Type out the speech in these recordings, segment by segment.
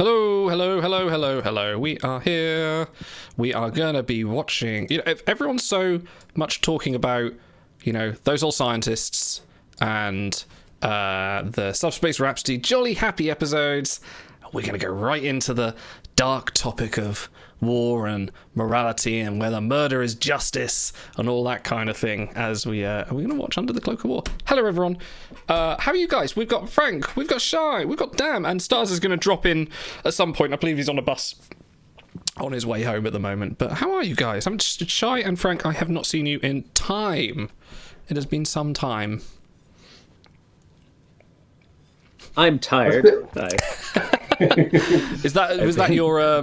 Hello, hello, hello, hello, hello. We are here. We are going to be watching... if everyone's so much talking about, those old scientists and the Subspace Rhapsody jolly happy episodes, we're going to go right into the dark topic of war and morality and whether murder is justice and all that kind of thing as we're going to watch Under the Cloak of War. Hello, everyone. How are you guys? We've got Frank, we've got Shy, we've got Dan, and Stars is going to drop in at some point. I believe he's on a bus on his way home at the moment. But how are you guys? I'm just Shy and Frank. I have not seen you in time. It has been some time. I'm tired. Was that your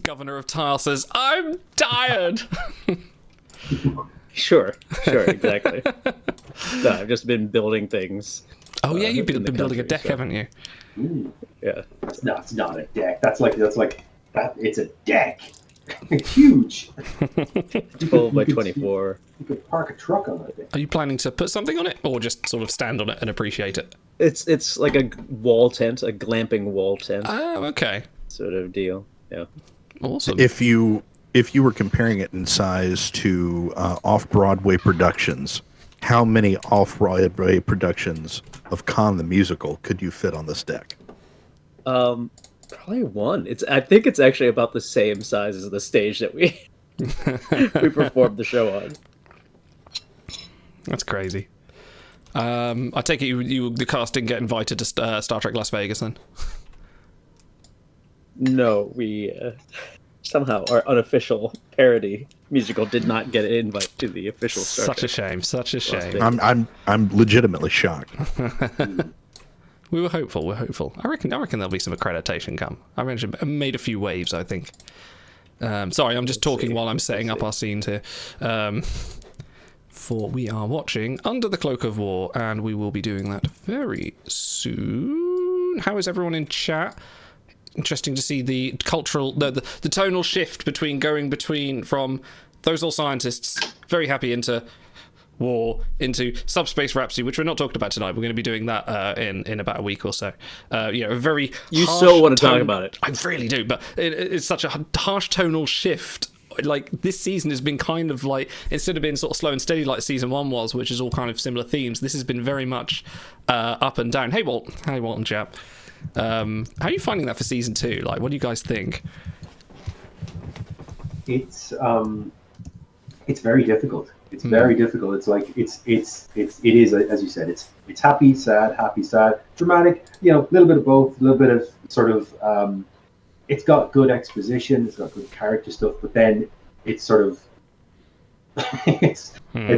governor of Tile says, I'm tired? Sure, exactly. No, I've just been building things. Oh yeah, you've been building a deck, haven't you? Ooh. Yeah. No, it's not a deck. That's like that. It's a deck. Huge. 12 by 24. You could park a truck on it. Are you planning to put something on it, or just sort of stand on it and appreciate it? It's like a wall tent, a glamping wall tent. Oh, okay. Sort of deal. Yeah. Awesome. If you were comparing it in size to off-Broadway productions, how many off-Broadway productions of Con the Musical could you fit on this deck? Probably one. I think it's actually about the same size as the stage that we we performed the show on. That's crazy. I take it the cast didn't get invited to Star Trek Las Vegas then? No, we somehow our unofficial parody musical did not get an invite to the official Star Trek. Such a shame. I'm legitimately shocked. We were hopeful. I reckon there'll be some accreditation come. I made a few waves, I think. Sorry, I'm just talking while I'm setting up our scenes here. For we are watching Under the Cloak of War, and we will be doing that very soon. How is everyone in chat? Interesting to see the cultural, the tonal shift between from those all scientists, very happy, into war, into Subspace Rhapsody, which we're not talking about tonight. We're going to be doing that in about a week or so. A very you so want to talk about it. I really do, but it's such a harsh tonal shift. Like, this season has been kind of like, instead of being sort of slow and steady like season 1 was, which is all kind of similar themes, this has been very much up and down. Hey Walt and chap. How are you finding that for season 2? Like, what do you guys think? It's very difficult. It's very difficult. It's like it is, as you said. It's happy, sad, dramatic. A little bit of both. A little bit of sort of. It's got good exposition. It's got good character stuff. But then it's sort of. it's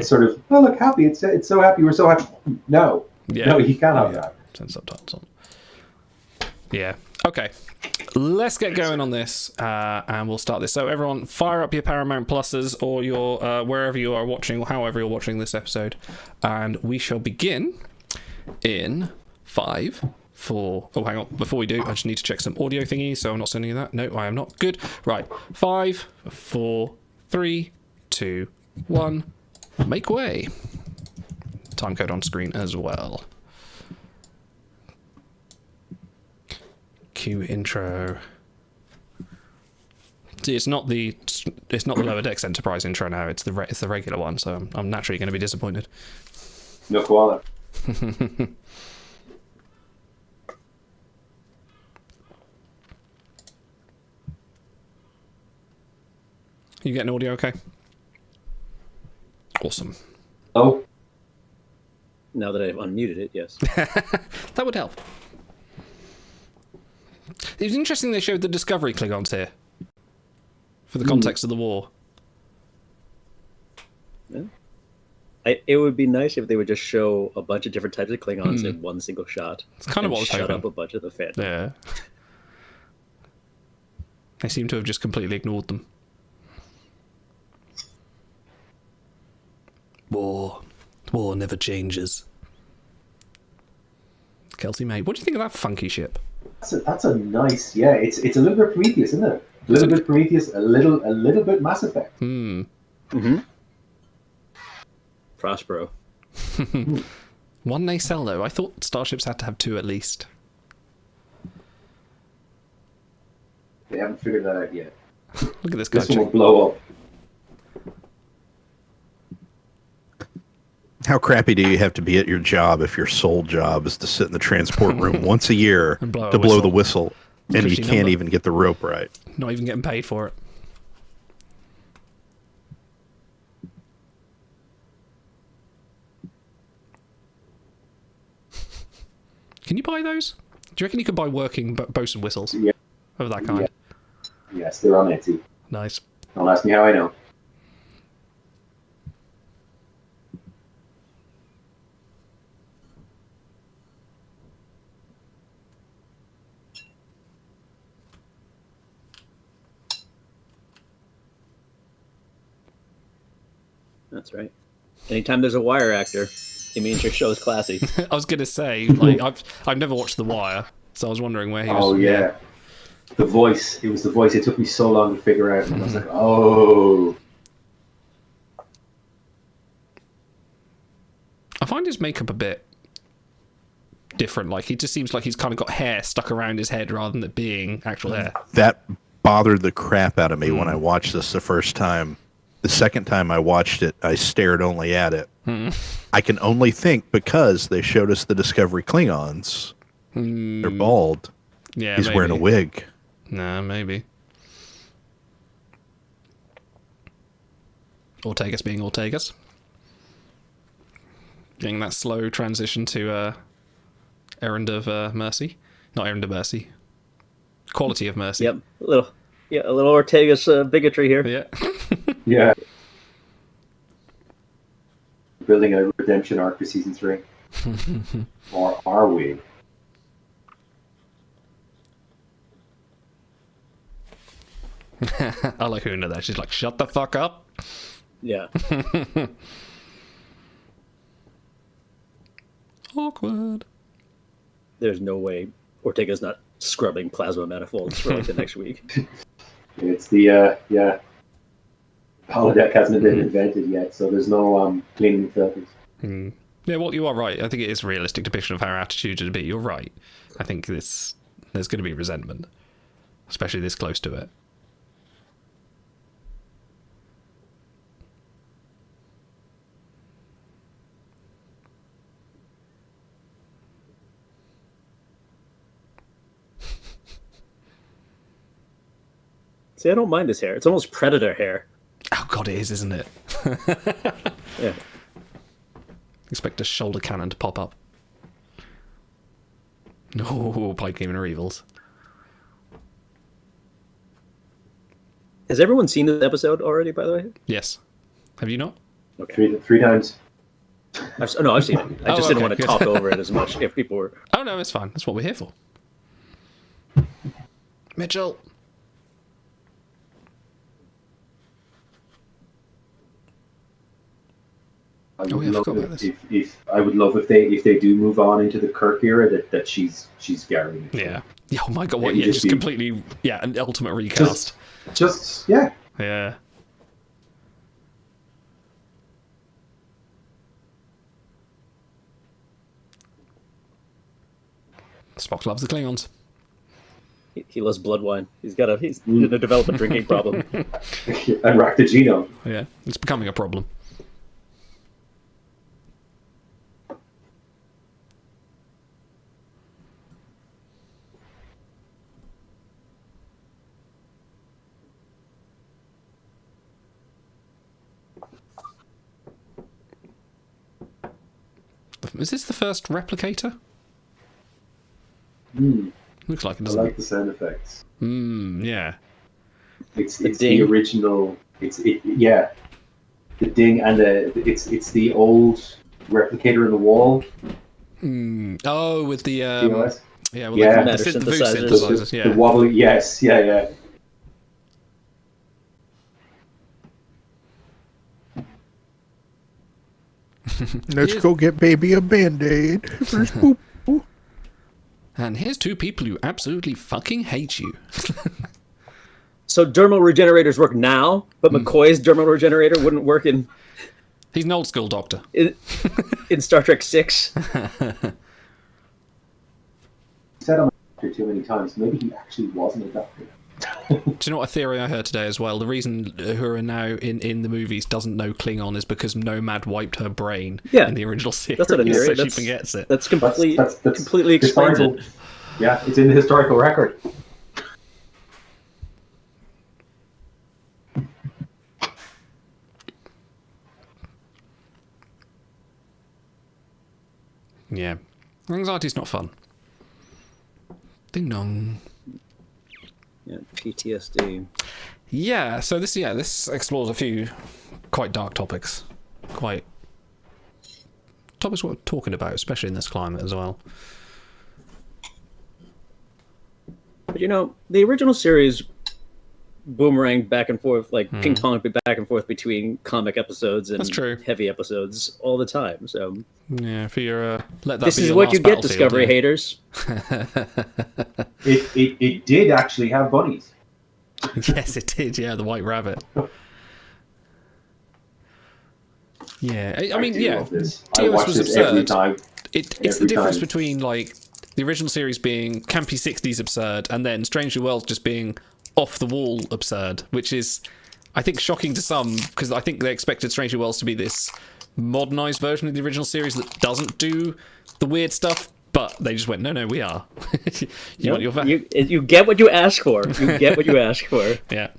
sort of. Oh, look, happy. It's so happy. We're so happy. No, you can't have that. Send subtitles on. Yeah. Okay. Let's get going on this, and we'll start this. So everyone, fire up your Paramount Pluses or your wherever you are watching or however you're watching this episode, and we shall begin in 5, 4. Oh, hang on. Before we do, I just need to check some audio thingies, so I'm not sending you that. No, I am not. Good. Right. 5, 4, 3, 2, 1. Make way. Time code on screen as well. Cue intro. See, it's not the Lower Decks Enterprise intro now. It's the regular one. So I'm naturally going to be disappointed. No koala. You getting audio okay? Awesome. Oh. Now that I've unmuted it, yes. That would help. It was interesting they showed the Discovery Klingons here for the context of the war. Yeah. It would be nice if they would just show a bunch of different types of Klingons in one single shot. It's kind of what I was shut hoping. Up a bunch of the fan. Yeah. They seem to have just completely ignored them. War never changes. Kelsey, mate, what do you think of that funky ship? That's a nice, yeah. It's a little bit Prometheus, isn't it? A little bit Prometheus, a little bit Mass Effect. Prospero. One nacelle though. I thought starships had to have 2 at least. They haven't figured that out yet. Look at this guy. This one will blow up. How crappy do you have to be at your job if your sole job is to sit in the transport room once a year And blow a to blow the whistle. whistle, and you Cushy can't number. even get the rope right? Not even getting paid for it. Can you buy those? Do you reckon you could buy working bosun whistles Yeah. of that kind? Yes, they're on Etsy. Nice. Don't ask me how I know. That's right. Anytime there's a Wire actor, it means your show's classy. I was gonna say, like, I've never watched The Wire, so I was wondering where he was. Oh yeah. The voice. It was the voice. It took me so long to figure out. And I was like, oh. I find his makeup a bit different. Like, he just seems like he's kind of got hair stuck around his head rather than it being actual hair. That bothered the crap out of me when I watched this the first time. The second time I watched it, I stared only at it. I can only think because they showed us the Discovery Klingons. They're bald. Yeah, He's wearing a wig. Nah, maybe. Ortegas being Ortegas. Getting that slow transition to Errand of Mercy. Not Errand of Mercy. Quality of Mercy. Yep, a little Ortega's bigotry here. Yeah. Yeah. Building a redemption arc for season 3. Or are we? I like Una there. She's like, shut the fuck up. Yeah. Awkward. There's no way Ortega's not scrubbing plasma manifolds for like the next week. It's the, yeah. Holodeck hasn't been invented yet, so there's no cleaning filters. Yeah, well, you are right. I think it is a realistic depiction of how our attitude would be. You're right. I think there's going to be resentment, especially this close to it. See, I don't mind his hair. It's almost Predator hair. Oh god, it is, isn't it? Yeah. Expect a shoulder cannon to pop up. No, Pipe Game or Evils. Has everyone seen this episode already, by the way? Yes. Have you not? Three times. I've seen it. I just didn't okay, want to good. talk over it as much if people were... Oh no, it's fine. That's what we're here for. Mitchell. I Oh, would yeah, I love forgot about if I would love if they do move on into the Kirk era that she's Gary. Yeah. Yeah. Oh my god. What? It would Yeah. just Just be- completely. Yeah. An ultimate recast. Just yeah. Yeah. Spock loves the Klingons. He loves blood wine. He's gonna develop a drinking problem. And rack the genome. Yeah. It's becoming a problem. Is this the first replicator? Looks like it, I doesn't like the sound effects. it? Yeah. It's The the ding. original. Yeah. The ding and it's the old replicator in the wall. Oh, with the POS. yeah, well, Yeah. the Matter voice synthesizers. synthesizers. The Yeah. wobbly. Yes. Yeah. Let's go get baby a band-aid. First, boop, boop. And here's two people who absolutely fucking hate you. So dermal regenerators work now, but McCoy's dermal regenerator wouldn't work in He's an old school doctor. Star Trek 6. He said I'm a doctor too many times. Maybe he actually wasn't a doctor. Do you know what a theory I heard today as well? The reason Uhura now in the movies doesn't know Klingon is because Nomad wiped her brain in the original series. That's what a theory. So she forgets it. That's completely explains it. Yeah, it's in the historical record. Yeah. Anxiety's not fun. Ding dong. Yeah, PTSD. Yeah, so this explores a few quite dark topics. Quite topics we're talking about, especially in this climate as well. But the original series boomeranged back and forth, like ping pong back and forth between comic episodes and heavy episodes all the time. So yeah, for your let that this be is your what last you get, battlefield, Discovery haters. It did actually have bunnies. Yes, it did. Yeah, the White Rabbit. Yeah, I mean, do yeah. love this. I TOS watch was this every absurd. time. It's Every the difference time. between like the original series being campy 60s absurd and then Strangely Worlds just being off the wall absurd, which is, I think, shocking to some because I think they expected Strangely Worlds to be this modernized version of the original series that doesn't do the weird stuff, but they just went, no, we are. You get what you ask for. You get what you ask for. Yeah.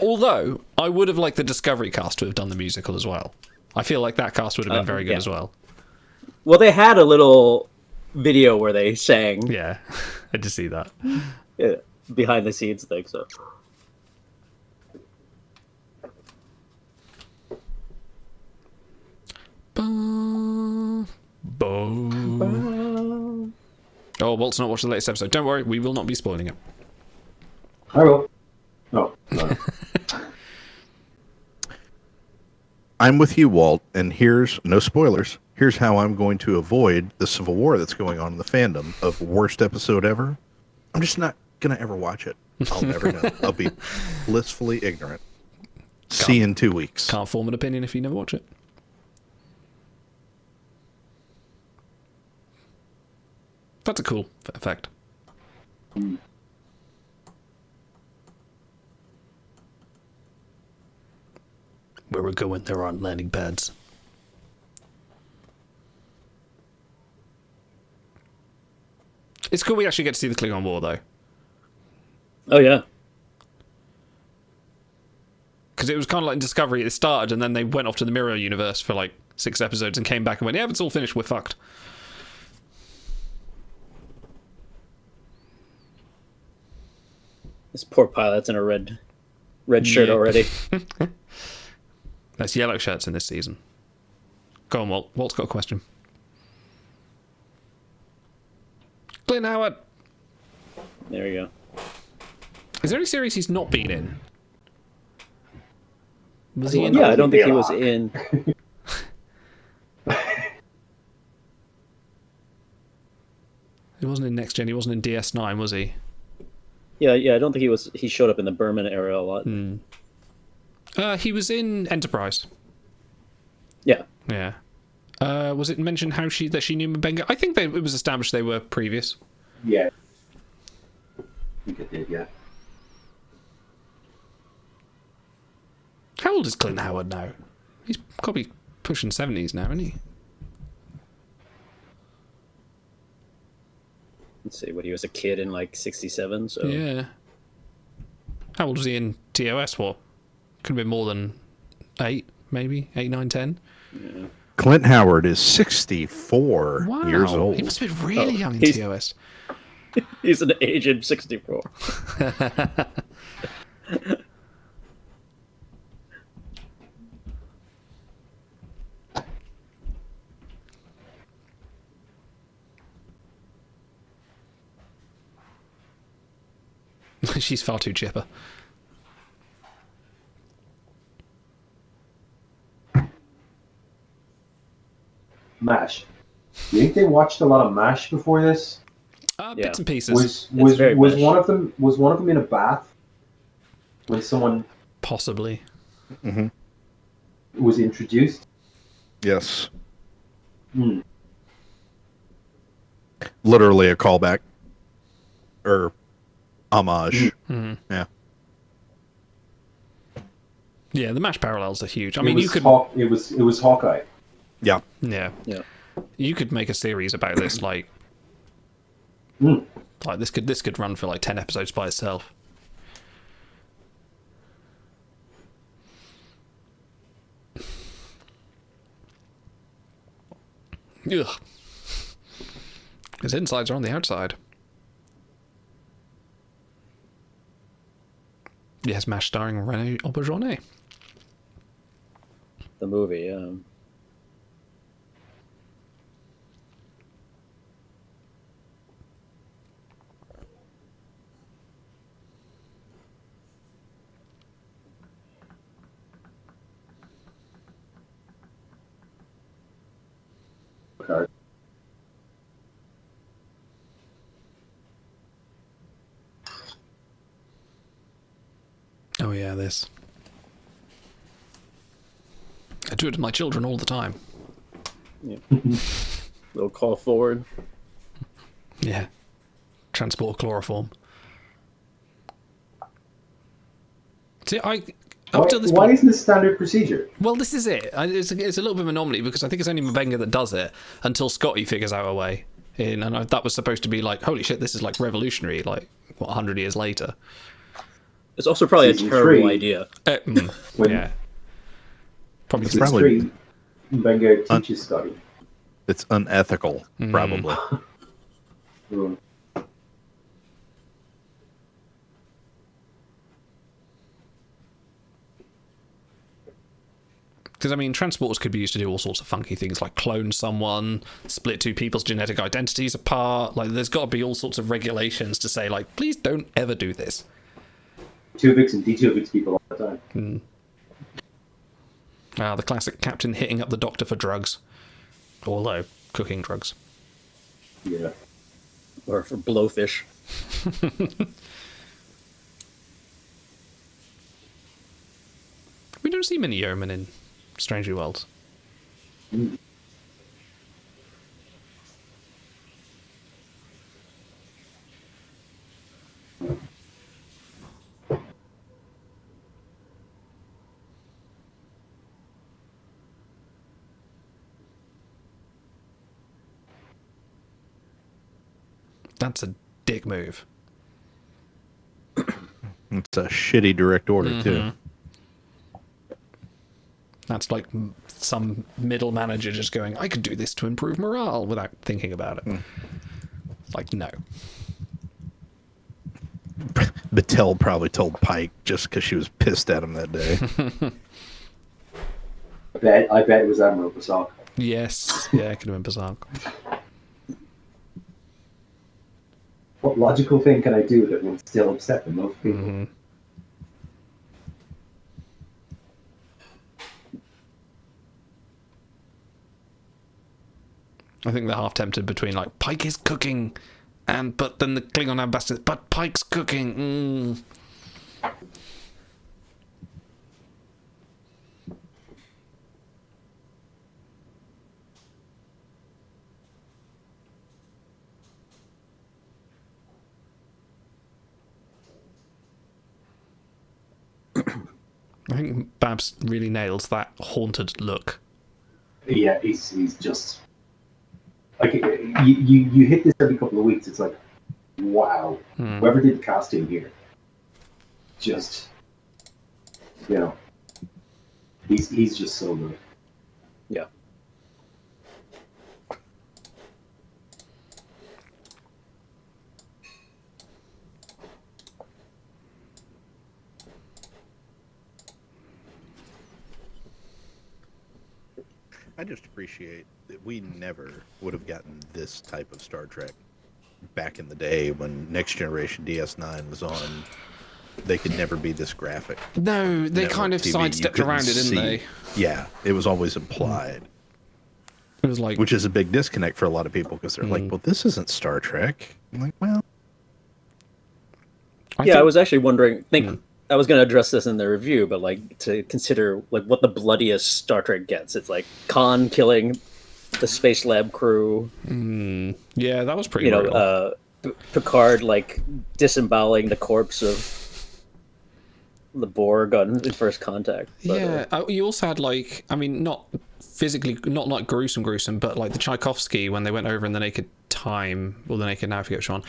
Although I would have liked the Discovery cast to have done the musical as well. I feel like that cast would have been very good as well. Well, they had a little video where they sang. Yeah, I did see that. Yeah, behind the scenes thing. So. Oh, Walt's not watched the latest episode. Don't worry, we will not be spoiling it. I will. No. I'm with you, Walt, and here's no spoilers. Here's how I'm going to avoid the civil war that's going on in the fandom of worst episode ever. I'm just not going to ever watch it. I'll never know. I'll be blissfully ignorant. See you in 2 weeks. Can't form an opinion if you never watch it. That's a cool effect. Where we're going, there aren't landing pads. It's cool we actually get to see the Klingon War, though. Oh, yeah. Because it was kind of like in Discovery, it started and then they went off to the Mirror Universe for like 6 episodes and came back and went, yeah, it's all finished, we're fucked. This poor pilot's in a red shirt already. There's yellow shirts in this season. Go on, Walt. Walt's got a question. Glenn Howard. There you go. Is there any series he's not been in? Was he in? Yeah, I don't think he was in. He wasn't in Next Gen. He wasn't in DS9, was he? Yeah, I don't think he was. He showed up in the Berman era a lot. He was in Enterprise. Yeah. Yeah. Was it mentioned that she knew Mbenga? I think it was established they were previous. Yeah. I think it did, yeah. How old is Clint Howard now? He's probably pushing 70s now, isn't he? Let's see, he was a kid in like 67, so... Yeah. How old was he in TOS? What? Could have been more than 8, maybe? 8, 9, 10? Yeah. Clint Howard is 64 years old. He must have been really young in TOS. He's an aged 64. She's far too chipper. MASH. Do you think they watched a lot of MASH before this? Bits and pieces. Was one of them in a bath when someone possibly was introduced? Yes. Literally a callback. Or homage. Mm-hmm. Yeah. Yeah, the MASH parallels are huge. I It mean, was you could. It was Hawkeye. Yeah. Yeah. Yeah. You could make a series about this, like this could run for like 10 episodes by itself. Ugh. His insides are on the outside. Yes, MASH starring René Auberjonois. The movie, Card. Oh yeah, this. I do it to my children all the time. yeah. Little call forward. Yeah. Transport chloroform. See, up to this Why point, isn't this standard procedure? well, this is it. It's a little bit of an anomaly because I think it's only Mabenga that does it until Scotty figures out a way. And that was supposed to be like, holy shit, this is like revolutionary, like, what, 100 years later. It's also probably Season a terrible 3. idea. When Yeah. Probably Season probably- 3, Benga teaches Scotty. It's unethical, probably. Mm. Because, I mean, transporters could be used to do all sorts of funky things, like clone someone, split two people's genetic identities apart. Like, there's got to be all sorts of regulations to say, like, please don't ever do this. Tuvix and D-Tuvix people all the time. The classic captain hitting up the doctor for drugs. Although, cooking drugs. Yeah. Or for blowfish. We don't see many yeomen in Strange New Worlds. That's a dick move. It's a shitty direct order, too. That's like some middle manager just going, I could do this to improve morale without thinking about it. Like, no. Battelle probably told Pike just because she was pissed at him that day. I bet it was Admiral Basok. Yes. Yeah, it could have been Berserk. What logical thing can I do that will still upset the most people? I think they're half tempted between, like, Pike is cooking, but then the Klingon ambassador, but Pike's cooking. I think Babs really nails that haunted look. Yeah, he's just like you hit this every couple of weeks. It's like, wow, whoever did the casting here, just he's just so good. Yeah. I just appreciate that we never would have gotten this type of Star Trek back in the day when Next Generation DS9 was on. They could never be this graphic. No, they kind of TV. sidestepped You around it, couldn't didn't they? see. Yeah, it was always implied. It was like, Which is a big disconnect for a lot of people because they're like, well, this isn't Star Trek. I'm like, well. I was actually wondering, I was going to address this in the review, but like to consider like what the bloodiest Star Trek gets. It's like Khan killing the Space Lab crew. yeah, that was pretty brutal. Picard like disemboweling the corpse of the Borg in First Contact. But, you also had like, I mean, not physically, not like gruesome, but like the Tchaikovsky when they went over in the Naked Time or the Naked Now, I forget which one.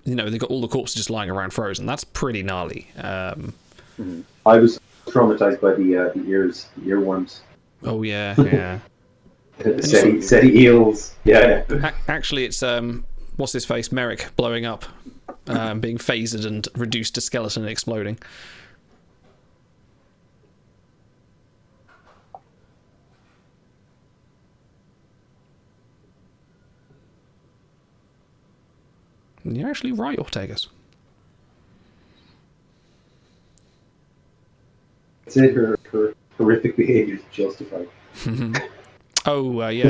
You know, they got all the corpses just lying around frozen. That's pretty gnarly. I was traumatized by the earworms. Oh yeah. SETI eels. Yeah. Actually, it's what's his face, Merrick, blowing up, being phasered and reduced to skeleton and exploding. You're actually right, Ortegas. I'd say her horrific behavior is justified. Oh, yeah,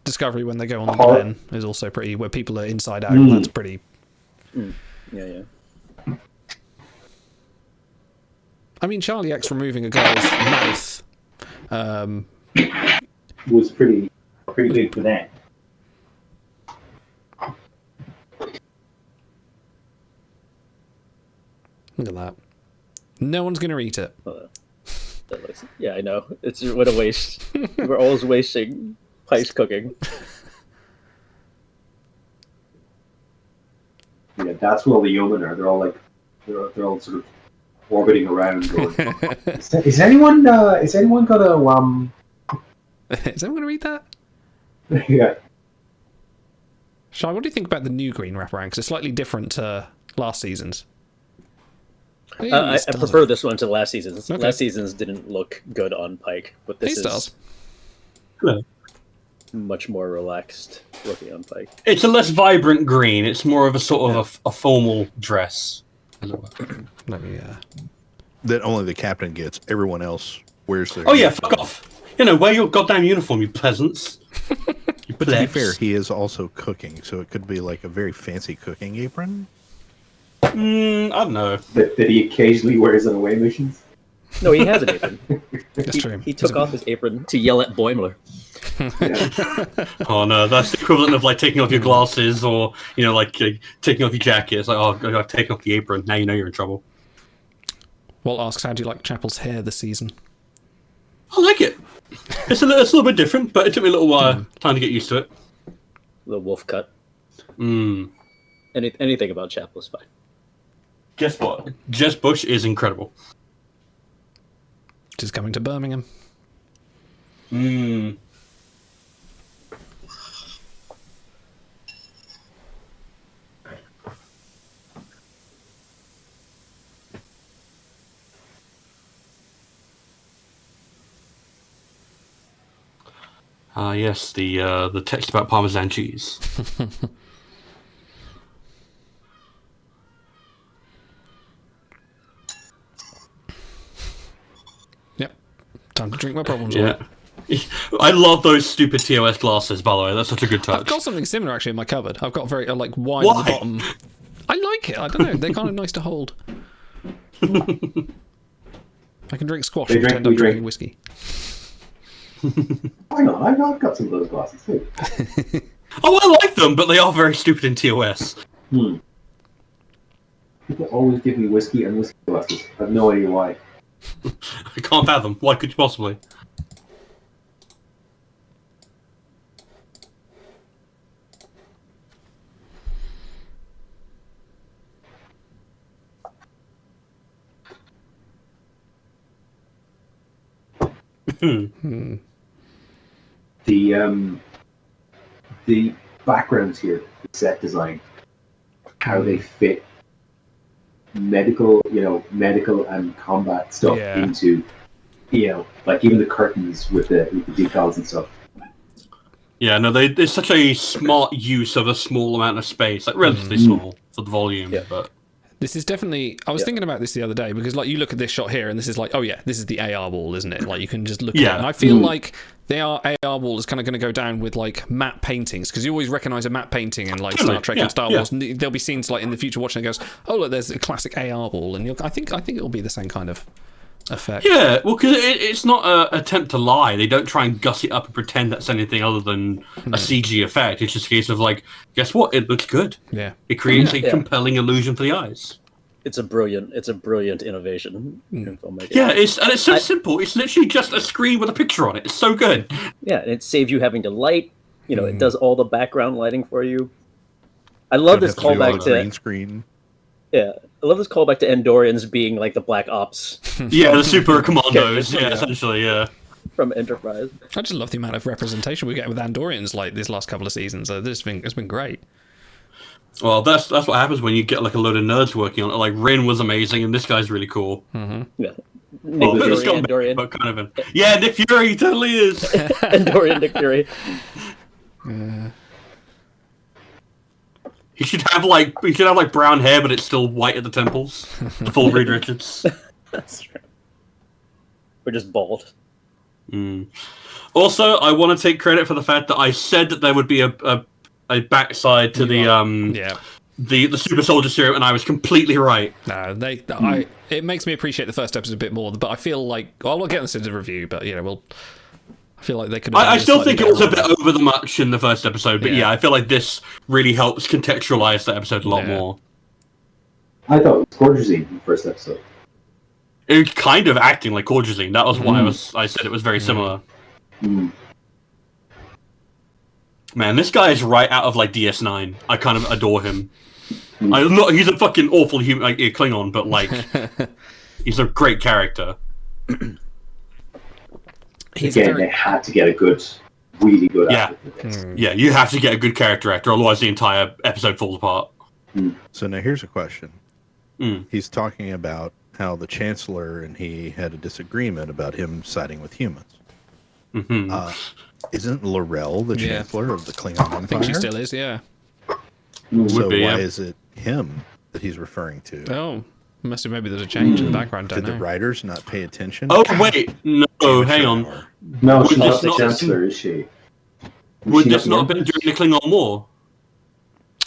Discovery when they go on the plane is also pretty, where people are inside out. That's pretty... Yeah. I mean, Charlie X removing a girl's mouth... was pretty big for that. Look at that. No one's going to eat it. Yeah, I know. It's what a waste. We're always wasting Pike's cooking. Yeah, that's where all the yeomen are. They're all like, they're all sort of orbiting around. Going, is anyone got a Is anyone going to eat that? Yeah. Shai, what do you think about the new green wraparound? Because it's slightly different to last season's. I prefer this one to last season's. Okay. Last season's didn't look good on Pike, but this is much more relaxed looking on Pike. It's a less vibrant green. It's more of a sort of a formal dress. Let me. That only the captain gets. Everyone else wears their. Oh yeah, fuck off! You know, wear your goddamn uniform, you peasants. You but to be fair, he is also cooking, so it could be like a very fancy cooking apron. I don't know. That he occasionally wears on away missions? No, he has an apron. That's true. He took off his apron to yell at Boimler. Oh no, that's the equivalent of like taking off your glasses or, you know, like taking off your jacket. It's like, oh, I've taken off the apron. Now you know you're in trouble. Walt asks, how do you like Chapel's hair this season? I like it. It's a little bit different, but it took me a little while time to get used to it. The wolf cut. Anything about Chapel is fine. Guess what? Jess Bush is incredible. Just coming to Birmingham. Yes, the text about Parmesan cheese. Time to drink my problems away. I love those stupid TOS glasses, by the way. That's such a good touch. I've got something similar actually in my cupboard. I've got very like wide at the bottom. I like it. I don't know. They're kind of nice to hold. I can drink squash and pretend I'm drinking whiskey. Hang on, I've got some of those glasses too. Oh, I like them, but they are very stupid in TOS. People always give me whiskey and whiskey glasses. I have no idea why. I can't fathom. Why could you possibly? The backgrounds here, the set design, how they fit medical and combat stuff into, like even the curtains with the decals and stuff. Yeah, no, there's such a smart use of a small amount of space, like relatively small for the volume, but. This is definitely... I was thinking about this the other day, because like you look at this shot here, and this is like, oh yeah, this is the AR wall, isn't it? Like you can just look at it. And I feel like the AR wall is kind of going to go down with like matte paintings, because you always recognise a matte painting in like Star Trek and Star Wars, and there'll be scenes like in the future watching it goes, oh look, there's a classic AR wall, and I think it'll be the same kind of effect. Yeah, well, because it's not an attempt to lie. They don't try and guss it up and pretend that's anything other than a CG effect. It's just a case of like, guess what? It looks good. Yeah. It creates a compelling illusion for the eyes. It's a brilliant innovation in filmmaking. Yeah, it's so simple. It's literally just a screen with a picture on it. It's so good. Yeah, and it saves you having to light. You know, it does all the background lighting for you. I love this callback to green screen. Yeah, I love this callback to Andorians being like the Black Ops. Yeah, the super commandos. Yeah, essentially, yeah. From Enterprise. I just love the amount of representation we get with Andorians like this last couple of seasons. It's been great. Well, that's what happens when you get like a load of nerds working on it. Like Rin was amazing, and this guy's really cool. Yeah. Well, Nick Fury, Andorian. But kind of yeah, Nick Fury totally is. Andorian Nick Fury. He should have like brown hair, but it's still white at the temples. Full Reed Richards. That's true. Or just bald. Also, I want to take credit for the fact that I said that there would be a backside to the super soldier serum, and I was completely right. No, it makes me appreciate the first episode a bit more, but I feel like I'll get this into the review, but I feel like they could have I still think it was a bit over the much in the first episode, but I feel like this really helps contextualize the episode a lot more. I thought it was Gorgeousine in the first episode. It was kind of acting like Gorgeousine. That was why I said it was very similar. Man, this guy is right out of like DS9. I kind of adore him. He's a fucking awful human, like Klingon, but like he's a great character. They had to get a really good actor for this. Yeah, you have to get a good character actor, otherwise the entire episode falls apart. So now here's a question. He's talking about how the Chancellor and he had a disagreement about him siding with humans. Isn't L'Rell the Chancellor of the Klingon Empire? I think she still is, yeah. So why is it him that he's referring to? Oh, maybe there's a change in the background. Did the writers not pay attention? Oh, wait. No, hang on. No, she's not the Chancellor, is she? Would this not have been during the Klingon War?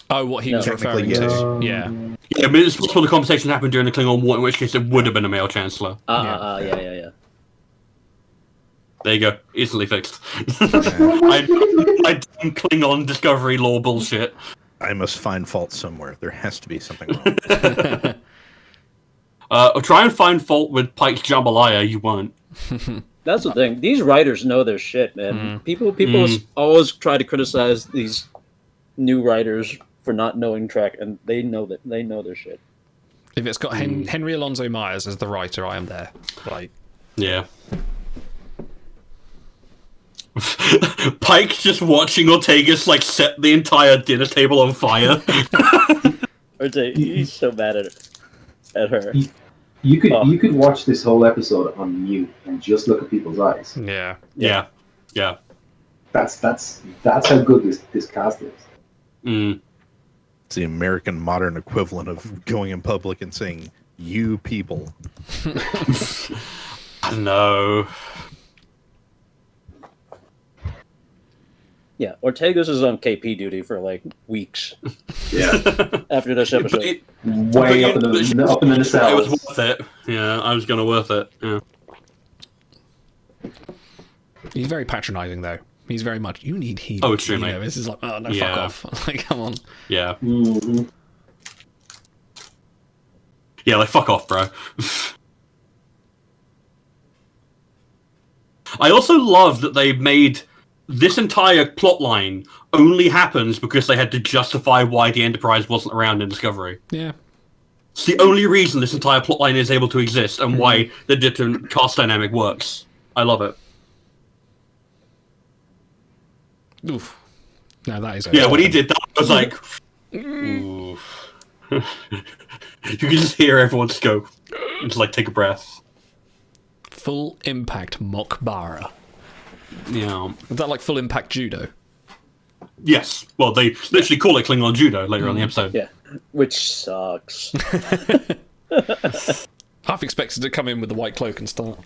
Oh, what he was referring to. Yeah. Yeah, but it's possible the conversation happened during the Klingon War, in which case it would have been a male Chancellor. Yeah. There you go. Easily fixed. I done Klingon Discovery lore bullshit. I must find fault somewhere. There has to be something wrong. Try and find fault with Pike's jambalaya, you won't. That's the thing. These writers know their shit, man. People always try to criticize these new writers for not knowing Trek, and they know their shit. If it's got Henry Alonso Myers as the writer, I am there. Like, yeah. Pike just watching Ortegas like set the entire dinner table on fire. He's so mad at her. You could watch this whole episode on mute and just look at people's eyes. Yeah. That's how good this cast is. It's the American modern equivalent of going in public and saying "you people." No. Yeah, Ortegas is on KP duty for like weeks. Yeah. After this episode. Way up in the cells. It was worth it. Yeah, I was gonna worth it. Yeah. He's very patronising, though. He's very much, you need healing. Oh, extremely. This is like, oh, no, fuck off. Like, come on. Yeah. Yeah, like, fuck off, bro. I also love that they made this entire plot line only happens because they had to justify why the Enterprise wasn't around in Discovery. Yeah. It's the only reason this entire plot line is able to exist and why the different cast dynamic works. I love it. Oof. No, that is... Yeah, when he did that, I was like... Oof. You can just hear everyone just go... Just, like, take a breath. Full Impact Mokbara. Yeah. Is that like Full Impact Judo? Yes. Well, they literally call it Klingon Judo later on in the episode. Yeah. Which sucks. Half expected to come in with the white cloak and start.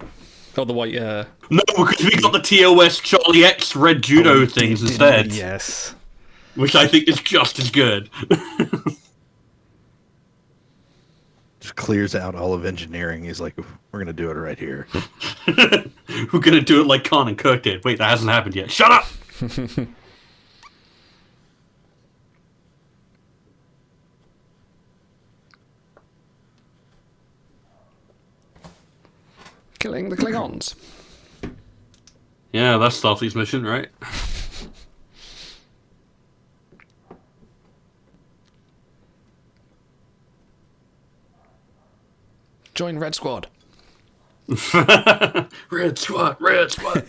Oh, the white, No, because we got the TOS Charlie X red judo things instead. Yes. Which I think is just as good. just clears out all of engineering. He's like, we're going to do it right here. We're going to do it like Khan and Kirk did. Wait, that hasn't happened yet. Shut up! Killing the Klingons. Yeah, that's Starfleet's mission, right? Join Red Squad. Red Squad, Red Squad.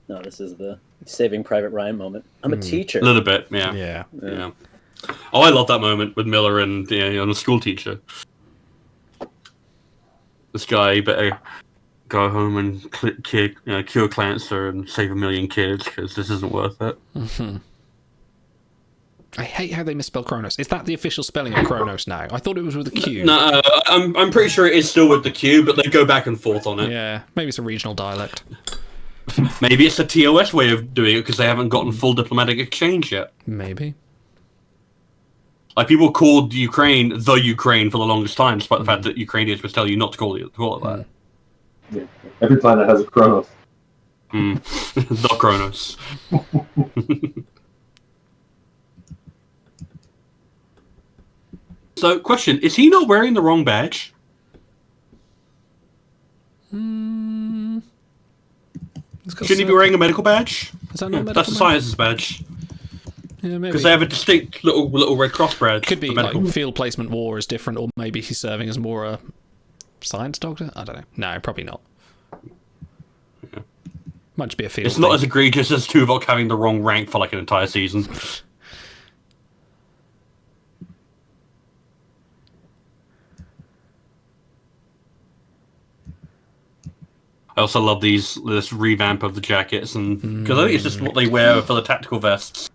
No, this is the Saving Private Ryan moment. I'm a teacher. A little bit, yeah. Yeah. Oh, I love that moment with Miller and the school teacher. This guy better go home and cure cancer and save 1 million kids because this isn't worth it. Mm-hmm. I hate how they misspell Kronos. Is that the official spelling of Kronos now? I thought it was with a Q. No, I'm pretty sure it is still with the Q, but they go back and forth on it. Yeah, maybe it's a regional dialect. Maybe it's a TOS way of doing it because they haven't gotten full diplomatic exchange yet. Maybe. Like, people called Ukraine the Ukraine for the longest time, despite the fact that Ukrainians would tell you not to call it that. Yeah. Every planet has a Kronos. The Kronos. So, question, is he not wearing the wrong badge? Shouldn't Shouldn't he be wearing a medical badge? Is that not a medical That's the sciences badge. Yeah, maybe. Because they have a distinct little Red Cross badge. Could be for like medical. field placement war is different, or maybe he's serving as more a science doctor? I don't know. No, probably not. Might just be a field It's not thing. as egregious as Tuvok having the wrong rank for like an entire season. I also love this revamp of the jackets, and because I think it's just what they wear for the tactical vests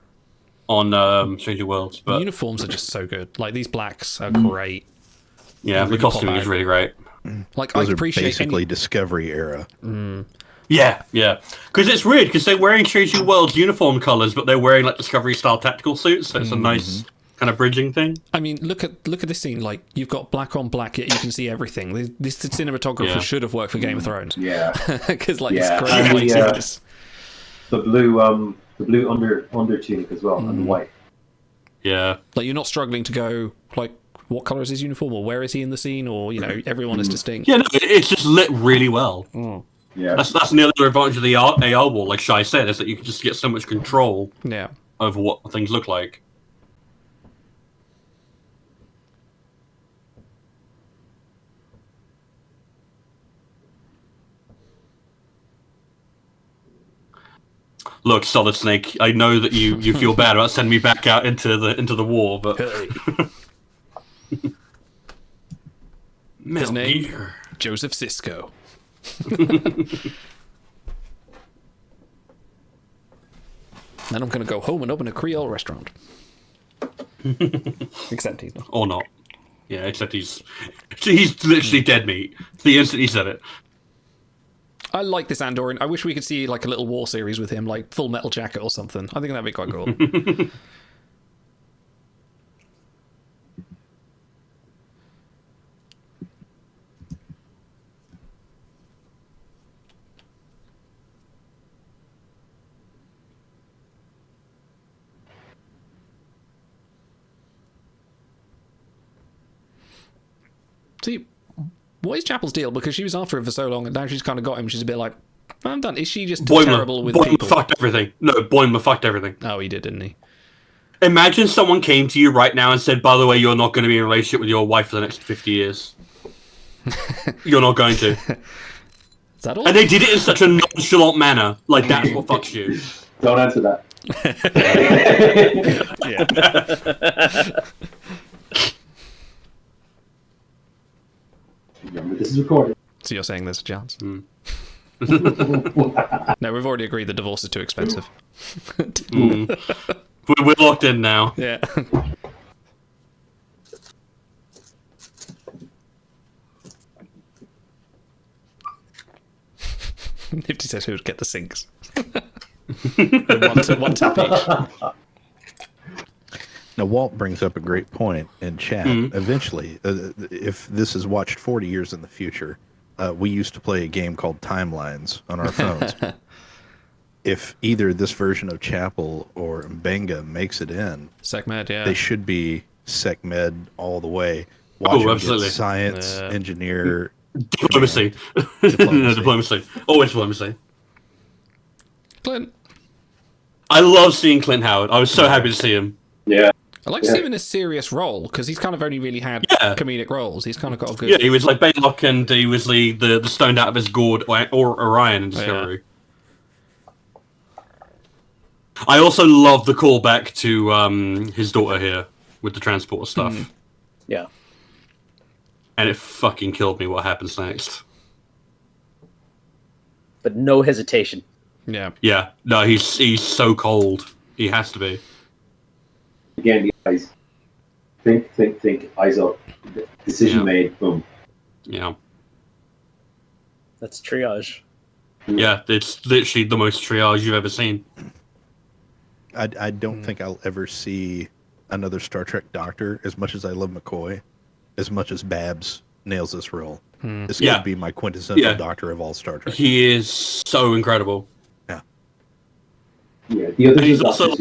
on Stranger Worlds. But uniforms are just so good. Like these blacks are great. yeah, really the costuming pop is out. really great. Like Those I are appreciate basically Discovery era. Yeah. Because it's weird because they're wearing Stranger Worlds uniform colors, but they're wearing like Discovery style tactical suits. So it's a nice kind of bridging thing. I mean, look at this scene. Like you've got black on black, yet you can see everything. This cinematographer should have worked for Game of Thrones. Yeah. Because like Yeah. it's great. And lighting. the blue under tunic as well, and the white. Yeah. Like you're not struggling to go like what color is his uniform or where is he in the scene or everyone is distinct. Yeah, no, it's just lit really well. Yeah. That's the other advantage of the AR wall, like Shai said, is that you can just get so much control Yeah. over what things look like. Look, Solid Snake, I know that you feel bad about sending me back out into the war, but His name Gear. Joseph Sisko. Then I'm gonna go home and open a Creole restaurant. Except he's not. Or not. Yeah, except he's literally dead meat. The instant he said it. I like this Andorian. I wish we could see like a little war series with him, like Full Metal Jacket or something. I think that'd be quite cool. See, what is Chapel's deal? Because she was after him for so long, and now she's kind of got him. She's a bit like, I'm done. Is she just terrible with people? Fucked everything. No, Boimler fucked everything. Oh, he did, didn't he? Imagine someone came to you right now and said, by the way, you're not going to be in a relationship with your wife for the next 50 years. You're not going to. Is that all? And they did it in such a nonchalant manner. Like, that's what fucks you. Don't answer that. Yeah. Remember, this is recorded. So you're saying there's a chance? No, we've already agreed the divorce is too expensive. We're locked in now. Yeah. Nifty says who would get the sinks. one tap each. Now, Walt brings up a great point in chat. Eventually, if this is watched 40 years in the future, we used to play a game called Timelines on our phones. If either this version of Chapel or Mbenga makes it in, SecMed, yeah, they should be SecMed all the way. Watch them absolutely. get science, engineer, Diplomacy. Diplomacy. Always diplomacy. Clint. I love seeing Clint Howard. I was so happy to see him. Yeah. I like to see him in a serious role because he's kind of only really had comedic roles. He's kind of got a good. Yeah, he was like Baylock, and he was the stoned out of his gourd or Orion in Discovery. I also love the callback to his daughter here with the transporter stuff. Yeah. And it fucking killed me what happens next. But no hesitation. Yeah. Yeah. No, he's so cold. He has to be. Again, guys, think, eyes up. Decision made, boom. Yeah. That's triage. Yeah, it's literally the most triage you've ever seen. I don't think I'll ever see another Star Trek Doctor as much as I love McCoy, as much as Babs nails this role. This could be my quintessential Doctor of all Star Trek. He is so incredible. Yeah, the other Doctors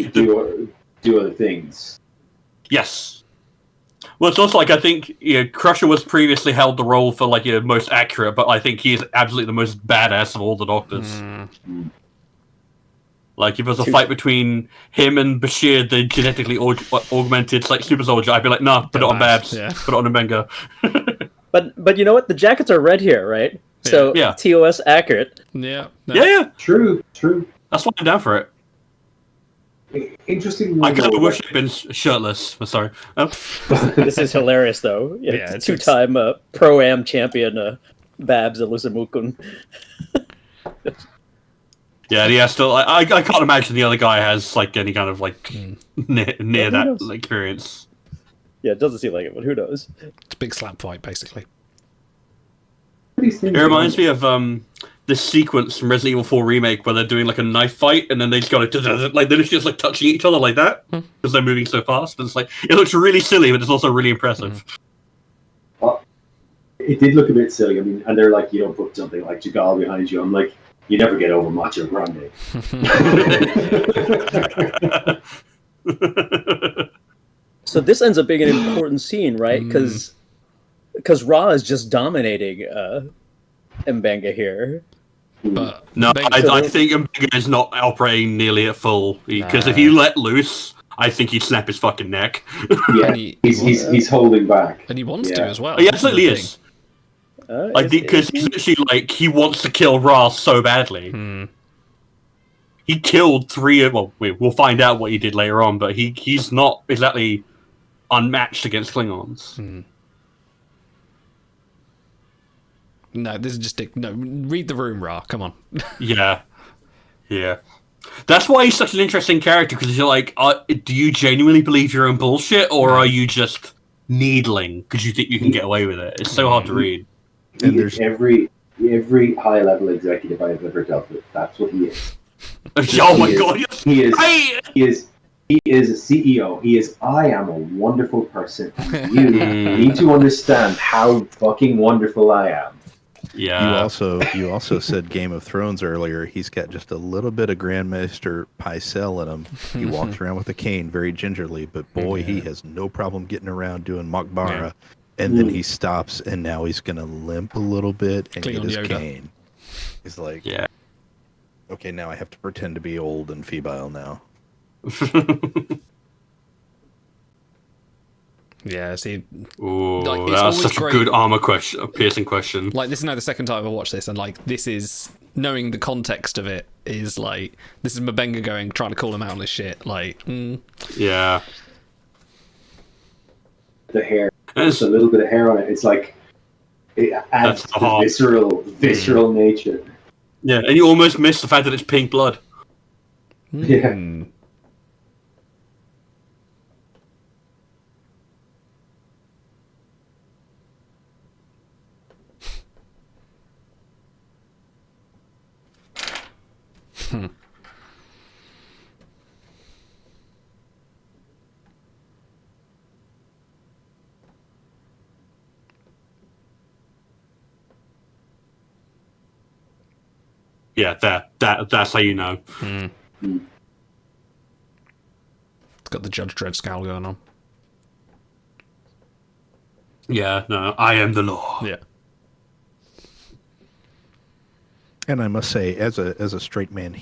do other things. Yes. Well, it's also like I think Crusher was previously held the role for like most accurate, but I think he's absolutely the most badass of all the Doctors. Like if there was a fight between him and Bashir, the genetically augmented like super soldier, I'd be like, nah, put it on Babs, put it on Mbenga. But you know what? The jackets are red here, right? So TOS accurate. Yeah. Yeah. True. That's why I'm down for it. Interesting. I kind of wish he'd been shirtless. I'm sorry. This is hilarious, though. Yeah, two-time Pro-Am champion Babs Alusamukun. Yeah, and he has to. I can't imagine the other guy has like any kind of like near that experience. Yeah, it doesn't seem like it, but who knows? It's a big slap fight, basically. It reminds me of this sequence from Resident Evil 4 Remake where they're doing like a knife fight and then they just got like they're just like touching each other like that because they're moving so fast. And it's like it looks really silly, but it's also really impressive. Well, it did look a bit silly. I mean, and they're like, you don't put something like Jagal behind you. I'm like, you never get over Macho Grande. So this ends up being an important scene, right? Because Ra is just dominating Mbenga here. But no, I think Mbenga is not operating nearly at full because if you let loose, I think he'd snap his fucking neck. Yeah, he's holding back, and he wants to as well. He absolutely is. Because he's literally like he wants to kill Ra so badly. He killed 3. Well, we'll find out what he did later on, but he's not exactly unmatched against Klingons. No, this is just read the room, Ra. Come on. Yeah. That's why he's such an interesting character because you're like, do you genuinely believe your own bullshit, or are you just needling because you think you can get away with it? It's so hard to read. And there's every high level executive I've ever dealt with. That's what he is. Oh my god! He is a CEO. He is. I am a wonderful person. You need to understand how fucking wonderful I am. Yeah. You also said Game of Thrones earlier. He's got just a little bit of Grandmaster Pycelle in him. He walks around with a cane very gingerly, but boy, he has no problem getting around doing Makbara. Yeah. And then he stops, and now he's going to limp a little bit and get his cane. He's like, okay, now I have to pretend to be old and febile now. Yeah, see, that's such a good armor question, a piercing question. Like, this is now the second time I watched this, and like, this is knowing the context of it is like, this is Mbenga trying to call him out on this shit. Like, yeah, the hair, there's a little bit of hair on it. It's like it adds to the visceral nature. Yeah, and you almost miss the fact that it's pink blood. Yeah. Yeah, that's how you know. It's got the Judge Dredd scowl going on. Yeah, no, I am the law. Yeah. And I must say, as a straight man,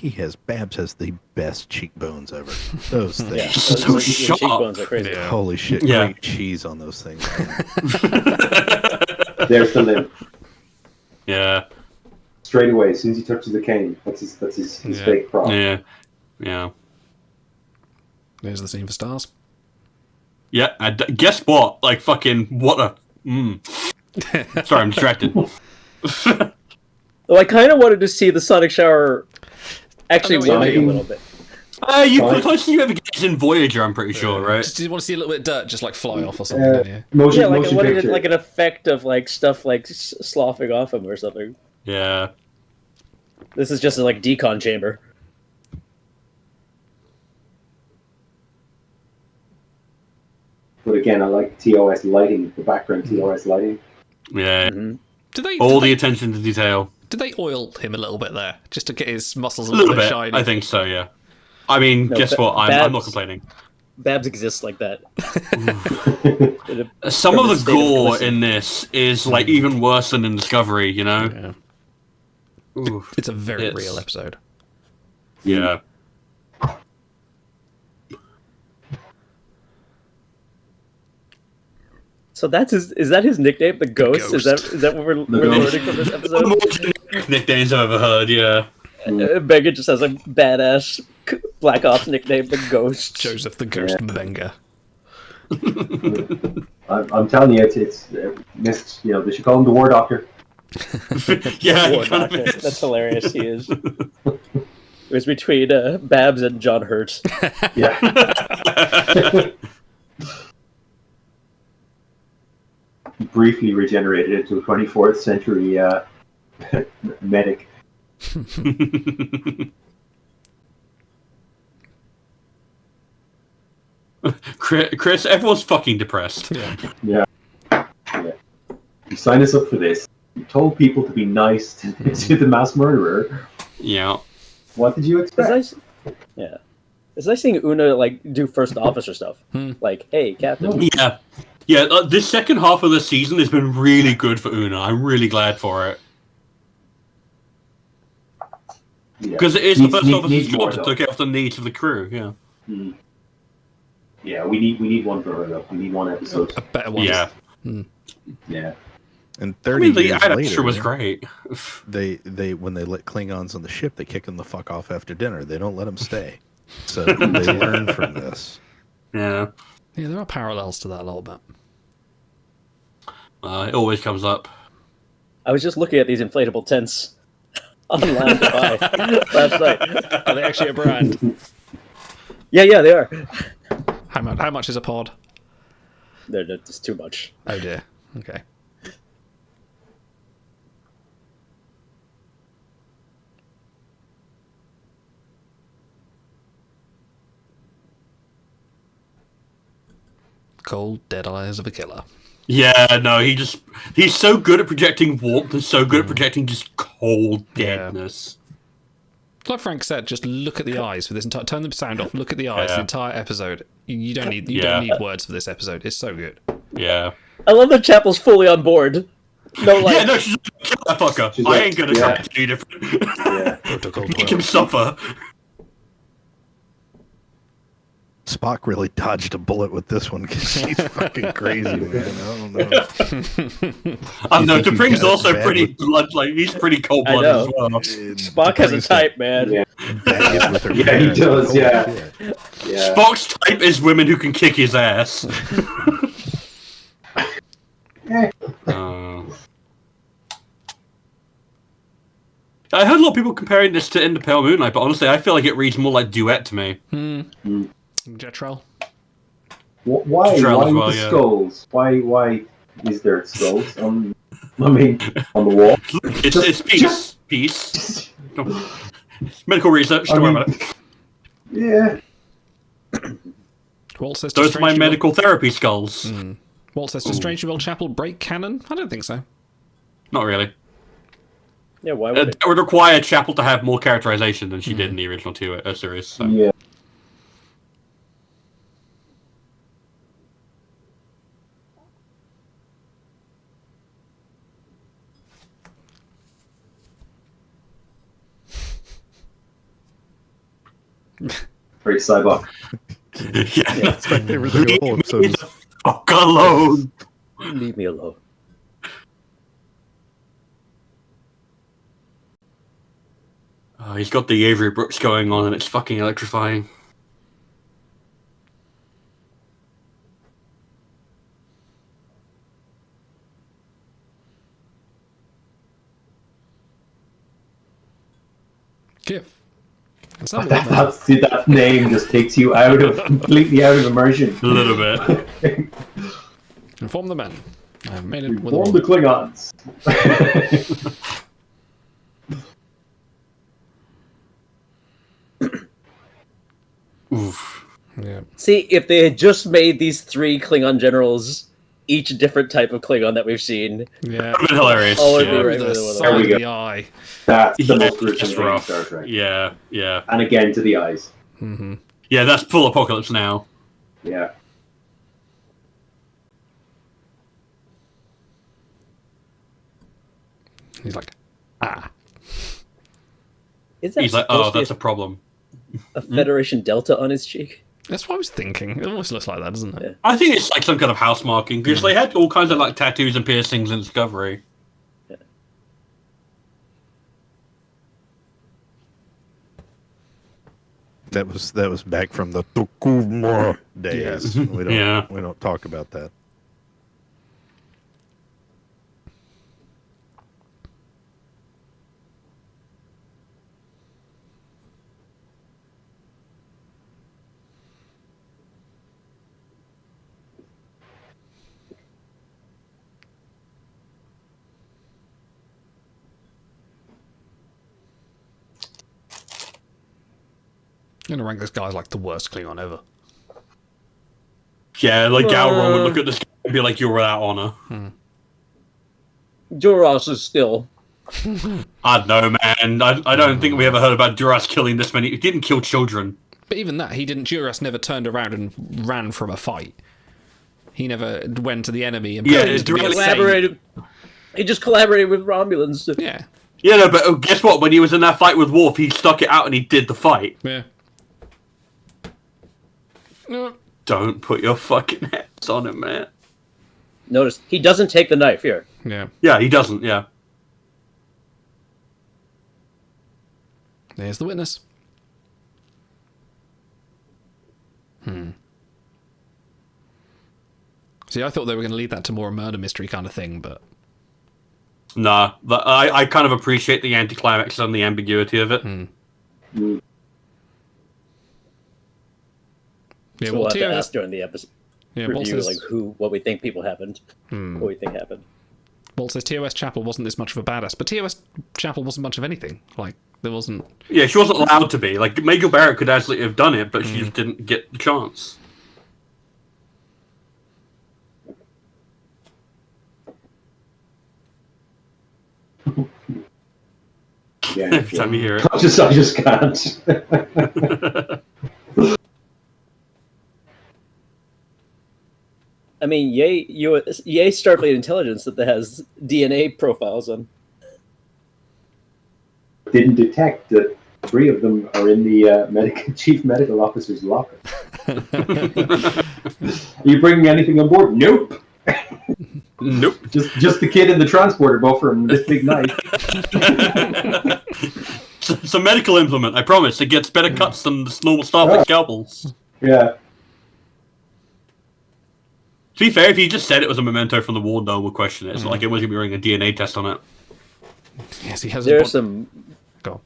Babs has the best cheekbones ever. Those things. Yeah, So those sharp. cheekbones are crazy. Yeah. Holy shit! Yeah. Great cheese on those things. There's the limb. Yeah. Straight away, as soon as he touches the cane, that's his fake prop. Yeah. There's the scene for stars. Yeah, guess what? Like, fucking, what a... Sorry, I'm distracted. Well, I kind of wanted to see the Sonic Shower actually working a little bit. The closest you ever get is in Voyager, I'm pretty sure, right? Just, you want to see a little bit of dirt just like fly off or something, don't you? Motion, Yeah, like I motion wanted picture. like an effect of like stuff like sloughing off him or something. Yeah. This is just a like decon chamber. But again, I like TOS lighting, the background TOS lighting. Yeah. Did The attention to detail. Did they oil him a little bit there, just to get his muscles a A little, little bit, shiny? I think so, yeah. I mean, No, guess what? I'm not Babs- complaining. Babs exists like that. Some From of the the state of gore glisten. in this is, like, even worse than in Discovery, you know? Yeah. Ooh, It's a very It's- real episode. yeah. So that's is that his nickname, the Ghost? Ghost. Is that what we're Ghost. learning from this The episode? more generic nicknames I've ever heard, yeah. Megan just has a badass Black Ops nickname, the Ghost. Joseph the Ghost Mbenga. I'm telling you, it's missed. You know, they should call him the War Doctor. Yeah, War he kind of Doctor. is. That's hilarious. He is. It was between Babs and John Hurt. Yeah. He briefly regenerated into a 24th century medic. Chris, everyone's fucking depressed. Yeah. You signed us up for this. You told people to be nice to the mass murderer. Yeah. What did you expect? It's nice seeing Una like do first officer stuff. Like, hey, Captain. Yeah. Yeah, this second half of the season has been really good for Una. I'm really glad for it. Because it is the first officer's job to look after the needs of the crew, yeah. Yeah, we need one for her though. We need one episode. A better one. Yeah. Yeah. And I 30 mean, the years adaptation later, was great. they when they let Klingons on the ship, they kick them the fuck off after dinner. They don't let them stay. So they learn from this. Yeah. Yeah, there are parallels to that a little bit. It always comes up. I was just looking at these inflatable tents online to buy last night. Are they actually a brand? Yeah, they are. How much is a pod? They're just too much. Oh dear. Okay. Cold, dead eyes of a killer. Yeah, no, he's so good at projecting warmth and so good at projecting just cold deadness. Like Frank said, just look at the eyes for this entire. Turn the sound off. Look at the eyes. Yeah. The entire episode. You don't need. You Yeah. don't need words for this episode. It's so good. Yeah. I love that Chapel's fully on board. No, like, Yeah, no, she's like, kill that fucker. She's I like, ain't gonna yeah. try to do different. Yeah. Protocol Make him 12. suffer. Spock really dodged a bullet with this one because she's fucking crazy, man. I don't know. I know, You think T'Pring's he's also bad pretty with- blood, like, he's pretty cold-blooded I know. as well. Spock has a type, man. Yeah. Bad with her Yeah, he parents. does, Holy yeah. shit. Yeah. Spock's type is women who can kick his ass. I heard a lot of people comparing this to In the Pale Moonlight, but honestly, I feel like it reads more like Duet to me. Jetrel. Why? Trail Why as well, the yeah. skulls? Why is there skulls on? I mean, on the wall. It's peace. Peace. Medical research, don't worry about it. Yeah. Walt says to Those are my Strange New medical therapy skulls. Walt says to Strange New World Chapel break canon. I don't think so. Not really. Yeah, why would it would require Chapel to have more characterization than she did in the original series. So. Yeah. Very cyborg. Yeah, That's my favorite thing of the whole episode. Leave me the fuck alone. Leave me alone. Oh, he's got the Avery Brooks going on, and it's fucking electrifying. GIF. That name just takes you completely out of immersion. A little bit. Inform the men. I've made it with Inform the Klingons. Oof. Yeah. See, if they had just made these 3 Klingon generals each different type of Klingon that we've seen, Yeah. That would be hilarious. Oh, it'd yeah. be right The with the side we of go. the eye. That's the most It's gruesome thing in rough. Star Trek. Yeah, yeah. And again to the eyes. Mm-hmm. Yeah, that's full apocalypse now. Yeah. He's like, ah. is that He's like, supposed oh, to be that's a problem. a Federation Delta on his cheek? That's what I was thinking. It almost looks like that, doesn't it? Yeah. I think it's like some kind of house marking, because they had all kinds of like tattoos and piercings in Discovery. That was back from the Tukumor days. Yes. We don't talk about that. I'm gonna rank this guy as like the worst Klingon ever. Yeah, like Gowron would look at this guy and be like, "You're without honor." Duras is still. I don't know, man. I don't think we ever heard about Duras killing this many. He didn't kill children. But even that, he didn't. Duras never turned around and ran from a fight. He never went to the enemy and Yeah, pretended to be a saint. Collaborated. He just collaborated with Romulans. Yeah, Yeah, no, but guess what? When he was in that fight with Worf, he stuck it out and he did the fight. yeah. No. Don't put your fucking hands on him, man. Notice, he doesn't take the knife here. Yeah. Yeah, he doesn't, yeah. There's the witness. See, I thought they were going to lead that to more a murder mystery kind of thing, but Nah, I kind of appreciate the anticlimax and the ambiguity of it. yeah. So we'll have to TOS ask during the episode Walt review, says, like what we think people happened, what we think happened. Walt says TOS Chapel wasn't this much of a badass, but TOS Chapel wasn't much of anything. Like there wasn't. Yeah, she wasn't allowed to be. Like, Major Barrett could actually have done it, but she just didn't get the chance. Yeah. Every time you hear it. I just can't. I mean, yay Starfleet intelligence that has DNA profiles on. Didn't detect that 3 of them are in the chief medical officer's locker. Are you bringing anything on board? Nope. Nope. Just the kid in the transporter buffer and this big knife. It's a medical implement, I promise. It gets better cuts than the normal Starfleet scalpels. Yeah. To be fair, if you just said it was a memento from the war, no one would question it. It's not like it was going to be running a DNA test on it. Yes, he has. There's some Go.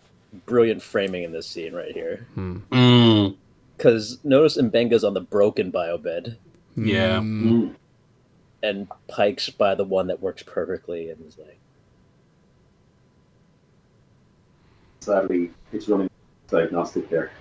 brilliant framing in this scene right here. Mm, Because notice Mbenga's on the broken biobed, yeah. and Pike's by the one that works perfectly, and is like, Sadly, it's running diagnostic there.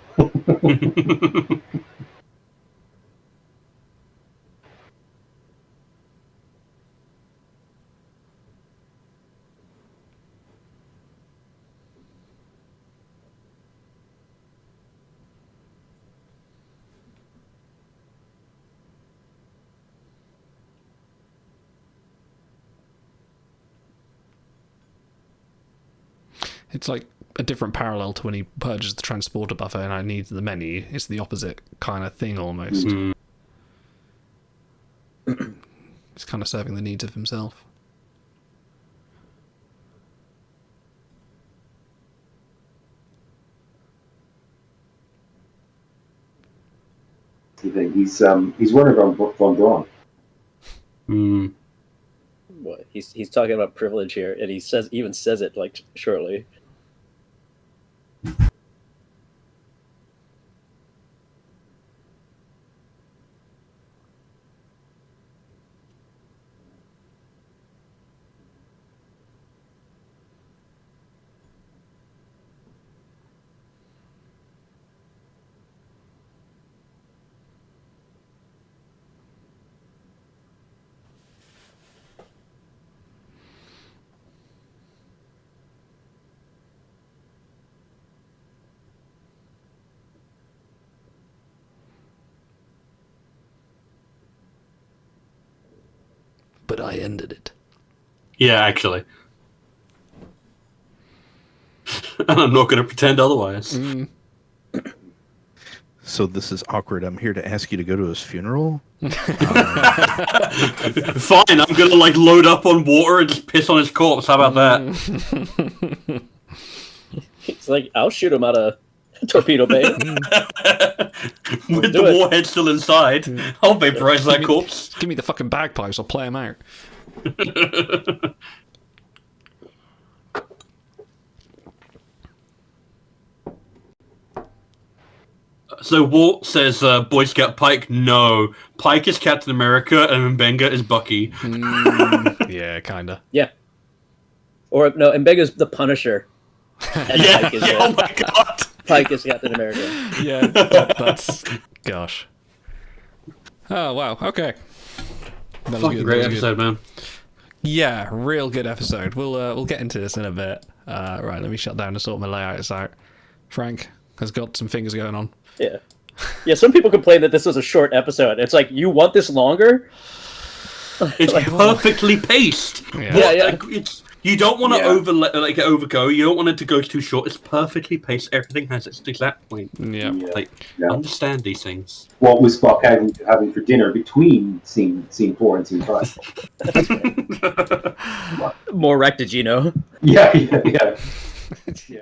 It's like a different parallel to when he purges the transporter buffer and I need the many. It's the opposite kind of thing almost. Mm. He's kind of serving the needs of himself. He's Werner von Braun. Mm. What he's talking about privilege here, and he even says it like shortly. But I ended it. Yeah, actually. And I'm not going to pretend otherwise. Mm. So this is awkward. I'm here to ask you to go to his funeral. Fine, I'm going to like load up on water and just piss on his corpse. How about that? It's like, I'll shoot him out of torpedo bay. With the warhead still inside. I'll vaporize that corpse. Give me the fucking bagpipes, I'll play them out. So Walt says, Boy Scout Pike, no. Pike is Captain America and Mbenga is Bucky. Yeah, kinda. Yeah. Or, no, Mbenga's the Punisher. And Yeah, Pike is yeah, oh my god. Pike is Captain America. Yeah, that's... Gosh. Oh, wow, okay. That was Fucking good, great that was good. episode, man. Yeah, real good episode. We'll get into this in a bit. Right, let me shut down and sort my layouts out. Frank has got some things going on. Yeah. Yeah, some people complain that this was a short episode. It's like, you want this longer? It's Like, perfectly paced. Yeah. Yeah, yeah. Like, you don't want to overgo. You don't want it to go too short. It's perfectly paced. Everything has its exact point. Yeah. Like, understand these things. What was Spock having for dinner between scene 4 and scene 5? More rectagino. Yeah.